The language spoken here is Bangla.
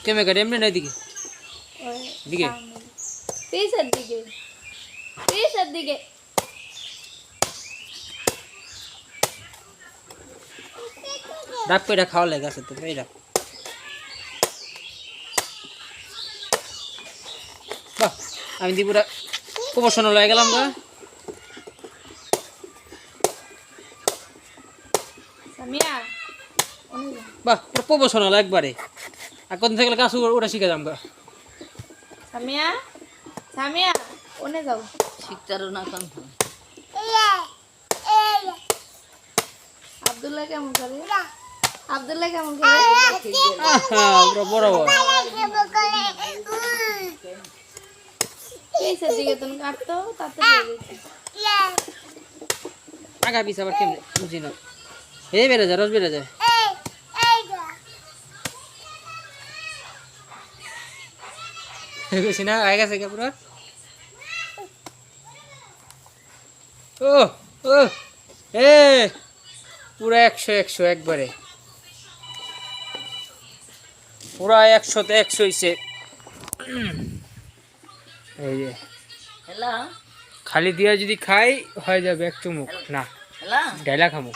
কেমে কাটে এমনি না এদিকে দিকে পিছের দিকে ডাক পেটা খাওয়া লেগে আছে তো এই ডাক বাহ আমি দিপুরা প্রমোশন লয়ে গেলাম গা সামিয়া বাহ এটা প্রমোশন হলো একবারে আর কোন থেকে কাজ ওটা শিখে যাম গা সামিয়া ওনে যাও শিখতারও না কাম আব্দুল্লাহ কেমন করে পুরো বড় বড় পিছের দিকে তুমি কাটতো তাতে আগা পিছ আবার কেমনে বুঝি না এই বেড়ে যায় রস বেড়ে যায় বেশি না আগে গেছে পুরো ও ও এ পুরো 100 একবারে পুরা 100-তে 100 হইছে এই যে হেলা খালি দিয়া যদি খাই হয়ে যাবে এক চুমুক না হেলা ডাইলা খামু